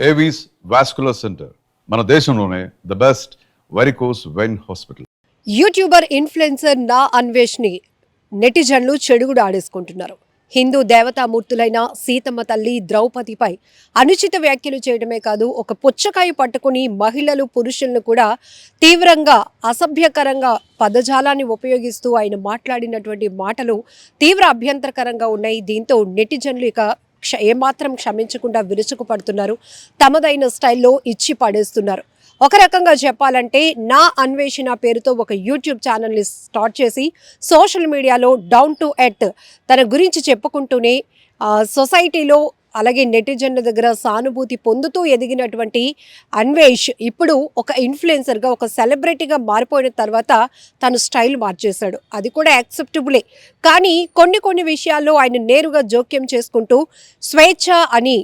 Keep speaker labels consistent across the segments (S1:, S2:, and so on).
S1: Avis vascular centre మన దేశంలోనే the best varicose vein hospital.
S2: YouTuber influencer నా అన్వేష్ని నెటిజన్లు చెడుగుడు ఆడేసుకుంటున్నారు. హిందూ దేవతామూర్తులైన సీతమ్మ తల్లి ద్రౌపదిపై అనుచిత వ్యాఖ్యలు చేయడమే కాదు, ఒక పుచ్చకాయ పట్టుకుని మహిళలు పురుషులను కూడా తీవ్రంగా అసభ్యకరంగా పదజాలాన్ని ఉపయోగిస్తూ ఆయన మాట్లాడినటువంటి మాటలు తీవ్ర అభ్యంతరకరంగా ఉన్నాయి. దీంతో నెటిజన్లు ఇక ఏమాత్రం క్షమించకుండా విరుచుకుపడుతున్నారు. తమదైన స్టైల్లో ఇచ్చి పడేస్తున్నారు. ఒక రకంగా చెప్పాలంటే నా అన్వేషణ పేరుతో ఒక యూట్యూబ్ ఛానల్ని స్టార్ట్ చేసి సోషల్ మీడియాలో డౌన్ టు ఎర్త్ తన గురించి చెప్పుకుంటూనే సొసైటీలో అలాగే నెటిజన్ల దగ్గర సానుభూతి పొందుతూ ఎదిగినటువంటి అన్వేష్ ఇప్పుడు ఒక ఇన్ఫ్లుయెన్సర్గా ఒక సెలబ్రిటీగా మారిపోయిన తర్వాత తను స్టైల్ మార్చేశాడు. అది కూడా యాక్సెప్టబులే. కానీ కొన్ని విషయాల్లో ఆయన నేరుగా జోక్యం చేసుకుంటూ స్వేచ్ఛ అని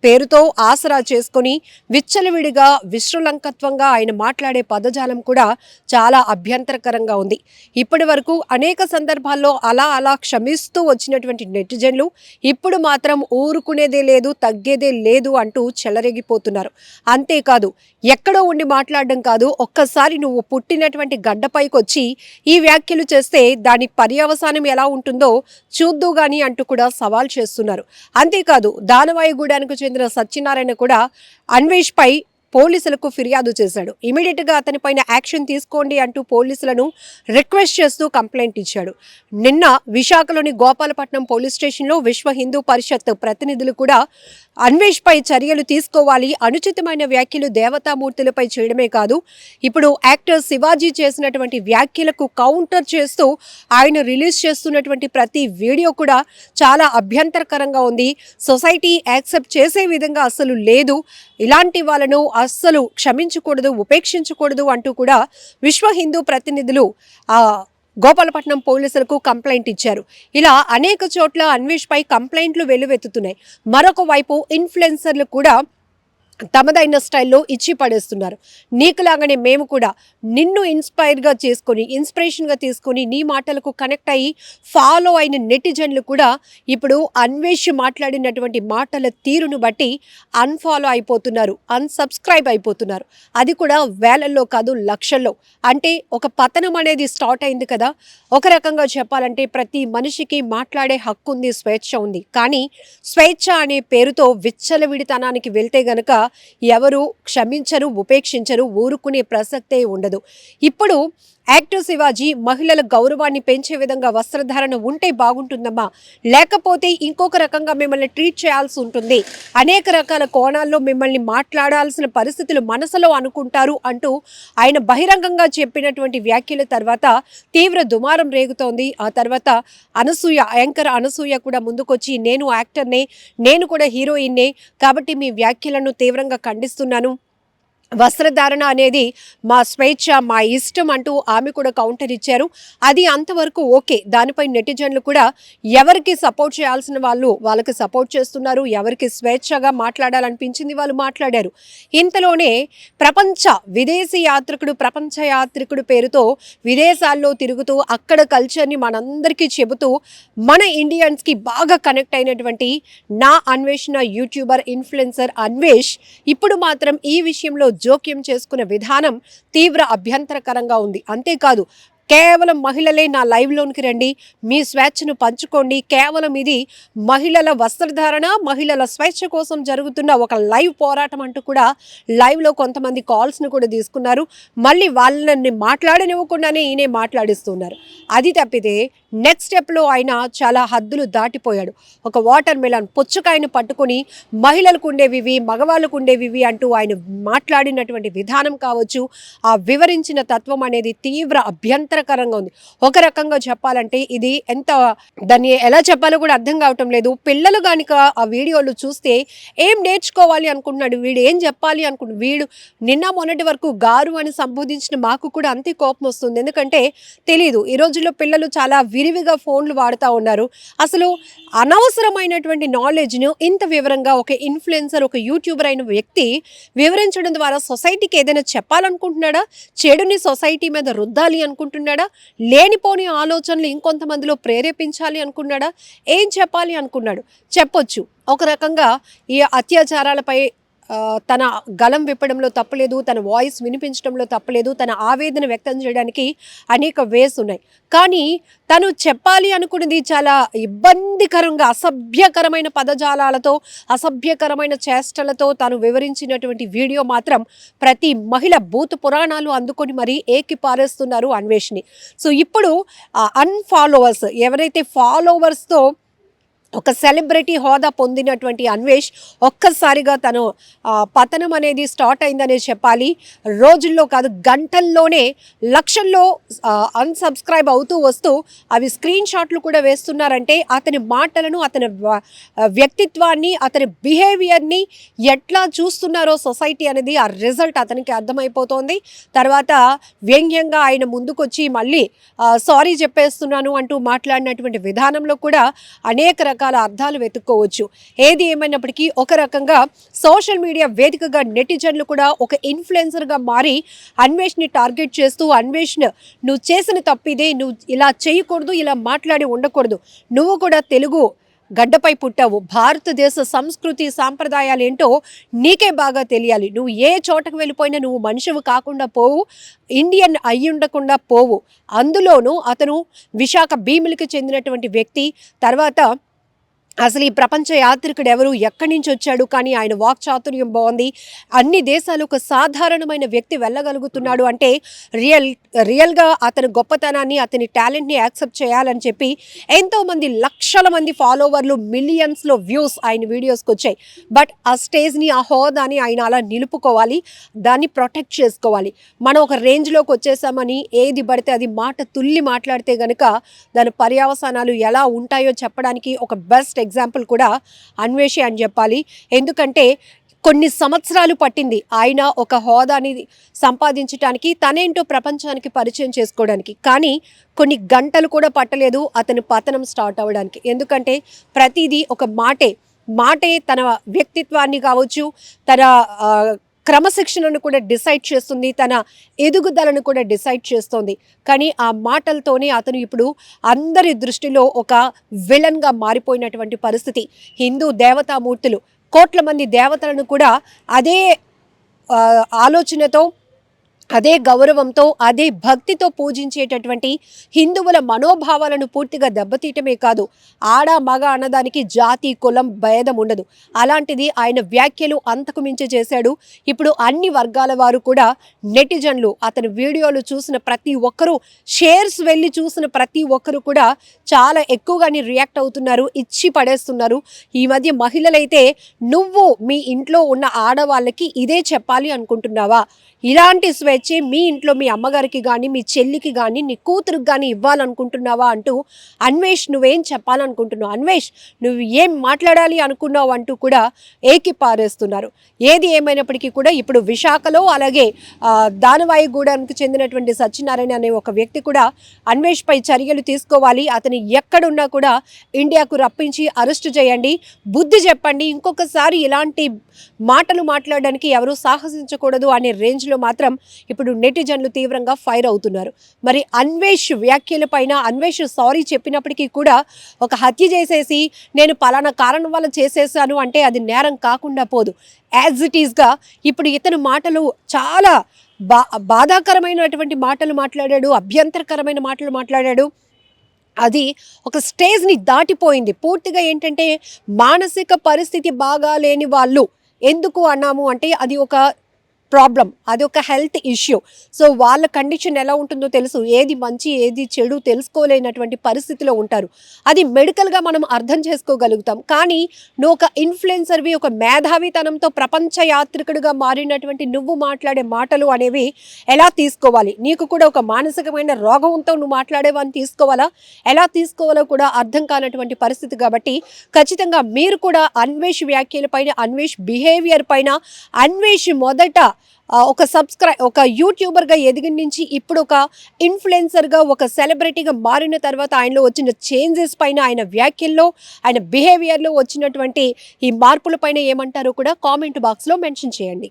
S2: పేరుతో ఆసరా చేసుకొని విచ్చలవిడిగా విశ్రులంకత్వంగా ఆయన మాట్లాడే పదజాలం కూడా చాలా అభ్యంతరకరంగా ఉంది. ఇప్పటి వరకు అనేక సందర్భాల్లో అలా క్షమిస్తూ వచ్చినటువంటి నెటిజన్లు ఇప్పుడు మాత్రం ఊరుకునేదే లేదు, తగ్గేదే లేదు అంటూ చెలరేగిపోతున్నారు. అంతేకాదు, ఎక్కడో ఉండి మాట్లాడడం కాదు, ఒక్కసారి నువ్వు పుట్టినటువంటి గడ్డపైకి వచ్చి ఈ వ్యాఖ్యలు చేస్తే దాని పర్యవసానం ఎలా ఉంటుందో చూద్దు గాని అంటూ కూడా సవాల్ చేస్తున్నారు. అంతేకాదు, దానవాయిగూడానికి చెందిన సత్యనారాయణ కూడా అన్వేష్ పై పోలీసులకు ఫిర్యాదు చేశాడు. ఇమీడియట్గా అతనిపైన యాక్షన్ తీసుకోండి అంటూ పోలీసులను రిక్వెస్ట్ చేస్తూ కంప్లైంట్ ఇచ్చాడు. నిన్న విశాఖలోని గోపాలపట్నం పోలీస్ స్టేషన్లో విశ్వ హిందూ పరిషత్ ప్రతినిధులు కూడా అన్వేష్ పై చర్యలు తీసుకోవాలి, అనుచితమైన వ్యాఖ్యలు దేవతామూర్తులపై చేయడమే కాదు, ఇప్పుడు యాక్టర్ శివాజీ చేసినటువంటి వ్యాఖ్యలకు కౌంటర్ చేస్తూ ఆయన రిలీజ్ చేస్తున్నటువంటి ప్రతి వీడియో కూడా చాలా అభ్యంతరకరంగా ఉంది. సొసైటీ యాక్సెప్ట్ చేసే విధంగా అసలు లేదు. ఇలాంటి వాళ్ళను అస్సలు క్షమించకూడదు, ఉపేక్షించకూడదు అంటూ కూడా విశ్వ హిందూ ప్రతినిధులు గోపాలపట్నం పోలీసులకు కంప్లైంట్ ఇచ్చారు. ఇలా అనేక చోట్ల అన్వేష్ పై కంప్లైంట్లు వెల్లువెత్తుతున్నాయి. మరొక వైపు ఇన్ఫ్లుయెన్సర్లు కూడా తమదైన స్టైల్లో ఇచ్చి పడేస్తున్నారు. నీకులాగానే మేము కూడా నిన్ను ఇన్స్పిరేషన్గా తీసుకొని నీ మాటలకు కనెక్ట్ అయ్యి ఫాలో అయిన నెటిజన్లు కూడా ఇప్పుడు అన్వేష్ మాట్లాడినటువంటి మాటల తీరును బట్టి అన్ఫాలో అయిపోతున్నారు, అన్సబ్స్క్రైబ్ అయిపోతున్నారు. అది కూడా వేలల్లో కాదు, లక్షల్లో. అంటే ఒక పతనం అనేది స్టార్ట్ అయింది కదా. ఒక రకంగా చెప్పాలంటే ప్రతి మనిషికి మాట్లాడే హక్కు ఉంది, స్వేచ్ఛ ఉంది. కానీ స్వేచ్ఛ అనే పేరుతో విచ్చలవిడితనానికి వెళ్తే గనక ఎవరు క్షమించరు, ఉపేక్షించరు, ఊరుకునే ప్రసక్తే ఉండదు. ఇప్పుడు యాక్టర్ శివాజీ మహిళల గౌరవాన్ని పెంచే విధంగా వస్త్రధారణ ఉంటే బాగుంటుందమ్మా, లేకపోతే ఇంకొక రకంగా మిమ్మల్ని ట్రీట్ చేయాల్సి ఉంటుంది, అనేక రకాల కోణాల్లో మిమ్మల్ని మాట్లాడాల్సిన పరిస్థితులు మనసులో అనుకుంటారు అంటూ ఆయన బహిరంగంగా చెప్పినటువంటి వ్యాఖ్యల తర్వాత తీవ్ర దుమారం రేగుతోంది. ఆ తర్వాత యాంకర్ అనసూయ కూడా ముందుకొచ్చి నేను యాక్టర్నే, నేను కూడా హీరోయిన్నే, కాబట్టి మీ వ్యాఖ్యలను తీవ్రంగా ఖండిస్తున్నాను, వస్త్రధారణ అనేది మా స్వేచ్ఛ, మా ఇష్టం అంటూ ఆమె కూడా కౌంటర్ ఇచ్చారు. అది అంతవరకు ఓకే. దానిపై నెటిజన్లు కూడా ఎవరికి సపోర్ట్ చేయాల్సిన వాళ్ళు వాళ్ళకి సపోర్ట్ చేస్తున్నారు, ఎవరికి స్వేచ్ఛగా మాట్లాడాలనిపించింది వాళ్ళు మాట్లాడారు. ఇంతలోనే ప్రపంచ యాత్రికుడు పేరుతో విదేశాల్లో తిరుగుతూ అక్కడ కల్చర్ని మనందరికీ చెబుతూ మన ఇండియన్స్కి బాగా కనెక్ట్ అయినటువంటి నా అన్వేషణ యూట్యూబర్ ఇన్ఫ్లుయెన్సర్ అన్వేష్ ఇప్పుడు మాత్రం ఈ విషయంలో జోక్యం చేసుకునే విధానం తీవ్ర అభ్యంతరకరంగా ఉంది. అంతేకాదు, కేవలం మహిళలే నా లైవ్లోనికి రండి, మీ స్వేచ్ఛను పంచుకోండి, కేవలం ఇది మహిళల వస్త్రధారణ, మహిళల స్వేచ్ఛ కోసం జరుగుతున్న ఒక లైవ్ పోరాటం అంటూ కూడా లైవ్లో కొంతమంది కాల్స్ను కూడా తీసుకున్నారు. మళ్ళీ వాళ్ళని మాట్లాడనివ్వకుండానే ఈయనే మాట్లాడిస్తున్నారు. అది తప్పితే నెక్స్ట్ స్టెప్లో ఆయన చాలా హద్దులు దాటిపోయాడు. ఒక వాటర్ మెలన్ పుచ్చకాయను పట్టుకొని మహిళలకు ఉండేవివి, మగవాళ్ళకు ఉండేవివి అంటూ ఆయన మాట్లాడినటువంటి విధానం కావచ్చు, ఆ వివరించిన తత్వం అనేది తీవ్ర అభ్యంతరకరంగా ఉంది. ఒక రకంగా చెప్పాలంటే ఇది దాన్ని ఎలా చెప్పాలో కూడా అర్థం కావటం లేదు. పిల్లలు కనుక ఆ వీడియోలు చూస్తే ఏం నేర్చుకోవాలి అనుకుంటున్నాడు, వీడు ఏం చెప్పాలి అనుకుంటున్నాడు. వీడు నిన్న మొన్నటి వరకు గారు అని సంబోధించిన మాకు కూడా అంతే కోపం వస్తుంది. ఎందుకంటే తెలియదు, ఈ రోజుల్లో పిల్లలు చాలా విరివిగా ఫోన్లు వాడుతూ ఉన్నారు. అసలు అనవసరమైనటువంటి నాలెడ్జ్ను ఇంత వివరంగా ఒక ఇన్ఫ్లుయెన్సర్, ఒక యూట్యూబర్ అయిన వ్యక్తి వివరించడం ద్వారా సొసైటీకి ఏదైనా చెప్పాలనుకుంటున్నాడా, చెడుని సొసైటీ మీద రుద్దాలి అనుకుంటున్నాడా, లేనిపోని ఆలోచనలు ఇంకొంతమందిలో ప్రేరేపించాలి అనుకున్నాడా, ఏం చెప్పాలి అనుకున్నాడు చెప్పొచ్చు. ఒక రకంగా ఈ అత్యాచారాలపై తన గలం విప్పడంలో తప్పలేదు, తన వాయిస్ వినిపించడంలో తప్పలేదు, తన ఆవేదన వ్యక్తం చేయడానికి అనేక వేస్ ఉన్నాయి. కానీ తను చెప్పాలి అనుకున్నది చాలా ఇబ్బందికరంగా అసభ్యకరమైన పదజాలాలతో, అసభ్యకరమైన చేష్టలతో తాను వివరించినటువంటి వీడియో మాత్రం ప్రతి మహిళ భూత పురాణాలు అందుకొని మరీ ఏకిపారేస్తున్నారు అన్వేష్ని. సో ఇప్పుడు అన్ఫాలోవర్స్ ఎవరైతే ఫాలోవర్స్తో ఒక సెలబ్రిటీ హోదా పొందినటువంటి అన్వేష్ ఒక్కసారిగా తను పతనం అనేది స్టార్ట్ అయిందనే చెప్పాలి. రోజుల్లో కాదు గంటల్లోనే లక్షల్లో అన్సబ్స్క్రైబ్ అవుతూ వస్తూ అవి స్క్రీన్ షాట్లు కూడా వేస్తున్నారంటే అతని మాటలను, అతని వ్యక్తిత్వాన్ని, అతని బిహేవియర్ని ఎట్లా చూస్తున్నారో సొసైటీ అనేది ఆ రిజల్ట్ అతనికి అర్థమైపోతోంది. తర్వాత వ్యంగ్యంగా ఆయన ముందుకొచ్చి మళ్ళీ సారీ చెప్పేస్తున్నాను అంటూ మాట్లాడినటువంటి విధానంలో కూడా అనేక రకాల అర్థాలు వెతుక్కోవచ్చు. ఏది ఏమైనప్పటికీ ఒక రకంగా సోషల్ మీడియా వేదికగా నెటిజన్లు కూడా ఒక ఇన్ఫ్లుయెన్సర్గా మారి అన్వేష్ని టార్గెట్ చేస్తూ, అన్వేష్ నువ్వు చేసిన తప్పిదే, నువ్వు ఇలా చేయకూడదు, ఇలా మాట్లాడి ఉండకూడదు, నువ్వు కూడా తెలుగు గడ్డపై పుట్టావు, భారతదేశ సంస్కృతి సాంప్రదాయాలు ఏంటో నీకే బాగా తెలియాలి, నువ్వు ఏ చోటకు వెళ్ళిపోయినా నువ్వు మనిషివి కాకుండా పోవు, ఇండియన్ అయి ఉండకుండా పోవు. అందులోనూ అతను విశాఖ భీములకి చెందినటువంటి వ్యక్తి. తర్వాత అసలు ఈ ప్రపంచ యాత్రికుడు ఎవరు, ఎక్కడి నుంచి వచ్చాడు, కానీ ఆయన వాక్చాతుర్యం బాగుంది, అన్ని దేశాలు ఒక సాధారణమైన వ్యక్తి వెళ్ళగలుగుతున్నాడు అంటే రియల్గా అతని గొప్పతనాన్ని, అతని టాలెంట్ని యాక్సెప్ట్ చేయాలని చెప్పి ఎంతోమంది లక్షల మంది ఫాలోవర్లు, మిలియన్స్లో వ్యూస్ ఆయన వీడియోస్కి వచ్చాయి. బట్ ఆ స్టేజ్ని, ఆ హోదాని ఆయన అలా నిలుపుకోవాలి, దాన్ని ప్రొటెక్ట్ చేసుకోవాలి. మనం ఒక రేంజ్లోకి వచ్చేసామని ఏది పడితే అది మాట తుల్లి మాట్లాడితే గనుక దాని పర్యవసానాలు ఎలా ఉంటాయో చెప్పడానికి ఒక బెస్ట్ ఎగ్జాంపుల్ కూడా అన్వేషి అని చెప్పాలి. ఎందుకంటే కొన్ని సంవత్సరాలు పట్టింది ఆయన ఒక హోదాని సంపాదించడానికి, తనేంటో ప్రపంచానికి పరిచయం చేసుకోవడానికి. కానీ కొన్ని గంటలు కూడా పట్టలేదు అతని పతనం స్టార్ట్ అవ్వడానికి. ఎందుకంటే ప్రతిదీ ఒక మాటే తన వ్యక్తిత్వాన్ని కావచ్చు, తన క్రమశిక్షణను కూడా డిసైడ్ చేస్తుంది, తన ఎదుగుదలను కూడా డిసైడ్ చేస్తుంది. కానీ ఆ మాటలతోనే అతను ఇప్పుడు అందరి దృష్టిలో ఒక విలన్గా మారిపోయినటువంటి పరిస్థితి. హిందూ దేవతామూర్తులు, కోట్ల మంది దేవతలను కూడా అదే ఆలోచనతో, అదే గౌరవంతో, అదే భక్తితో పూజించేటటువంటి హిందువుల మనోభావాలను పూర్తిగా దెబ్బతీయటమే కాదు, ఆడ మగ అన్నదానికి జాతి కులం భేదం ఉండదు. అలాంటిది ఆయన వ్యాఖ్యలు అంతకు మించి చేశాడు. ఇప్పుడు అన్ని వర్గాల వారు కూడా నెటిజన్లు అతని వీడియోలు చూసిన ప్రతి ఒక్కరూ, షేర్స్ వెళ్ళి చూసిన ప్రతి ఒక్కరు కూడా చాలా ఎక్కువగానే రియాక్ట్ అవుతున్నారు, ఇచ్చి పడేస్తున్నారు. ఈ మధ్య మహిళలైతే నువ్వు మీ ఇంట్లో ఉన్న ఆడవాళ్ళకి ఇదే చెప్పాలి అనుకుంటున్నావా, ఇలాంటి స్వేచ్ఛే మీ ఇంట్లో మీ అమ్మగారికి కానీ, మీ చెల్లికి కానీ, నీ కూతురికి కానీ ఇవ్వాలనుకుంటున్నావా అంటూ అన్వేష్ నువ్వేం చెప్పాలనుకుంటున్నావు, అన్వేష్ నువ్వు ఏం మాట్లాడాలి అనుకున్నావు అంటూ కూడా ఏకిపారేస్తున్నారు. ఏది ఏమైనప్పటికీ కూడా ఇప్పుడు విశాఖలో, అలాగే దానవాయిగూడానికి చెందినటువంటి సత్యనారాయణ అనే ఒక వ్యక్తి కూడా అన్వేష్పై చర్యలు తీసుకోవాలి, అతని ఎక్కడున్నా కూడా ఇండియాకు రప్పించి అరెస్ట్ చేయండి, బుద్ధి చెప్పండి, ఇంకొకసారి ఇలాంటి మాటలు మాట్లాడడానికి ఎవరూ సాహసించకూడదు అనే రేంజ్లో మాత్రం ఇప్పుడు నెటిజన్లు తీవ్రంగా ఫైర్ అవుతున్నారు. మరి అన్వేష్ వ్యాఖ్యలపైన అన్వేష్ సారీ చెప్పినప్పటికీ కూడా ఒక హత్య చేసేసి నేను పలానా కారణం వల్ల చేసేసాను అంటే అది నేరం కాకుండా పోదు. యాజ్ ఇట్ ఈస్గా ఇప్పుడు ఇతను మాటలు చాలా బాధాకరమైనటువంటి మాటలు మాట్లాడాడు, అభ్యంతరకరమైన మాటలు మాట్లాడాడు. అది ఒక స్టేజ్ని దాటిపోయింది. పూర్తిగా ఏంటంటే మానసిక పరిస్థితి బాగా లేని వాళ్ళు ఎందుకు అన్నాము అంటే అది ఒక ప్రాబ్లం, అది ఒక హెల్త్ ఇష్యూ. సో వాళ్ళ కండిషన్ ఎలా ఉంటుందో తెలుసు, ఏది మంచి ఏది చెడు తెలుసుకోలేనటువంటి పరిస్థితిలో ఉంటారు. అది మెడికల్గా మనం అర్థం చేసుకోగలుగుతాం. కానీ నువ్వు ఒక ఇన్ఫ్లుయెన్సర్వి, ఒక మేధావితనంతో ప్రపంచ యాత్రికుడిగా మారినటువంటి నువ్వు మాట్లాడే మాటలు అనేవి ఎలా తీసుకోవాలి, నీకు కూడా ఒక మానసికమైన రోగంతో నువ్వు మాట్లాడేవని తీసుకోవాలా, ఎలా తీసుకోవాలో కూడా అర్థం కానటువంటి పరిస్థితి. కాబట్టి ఖచ్చితంగా మీరు కూడా అన్వేష్ వ్యాఖ్యల పైన, అన్వేష్ బిహేవియర్ పైన, అన్వేష్ మొదట ఒక యూట్యూబర్గా ఎదిగిన నుంచి ఇప్పుడు ఒక ఇన్ఫ్లుయెన్సర్గా, ఒక సెలబ్రిటీగా మారిన తర్వాత ఆయనలో వచ్చిన చేంజెస్ పైన, ఆయన వ్యాఖ్యల్లో, ఆయన బిహేవియర్లో వచ్చినటువంటి ఈ మార్పుల పైన ఏమంటారో కూడా కామెంట్ బాక్స్లో మెన్షన్ చేయండి.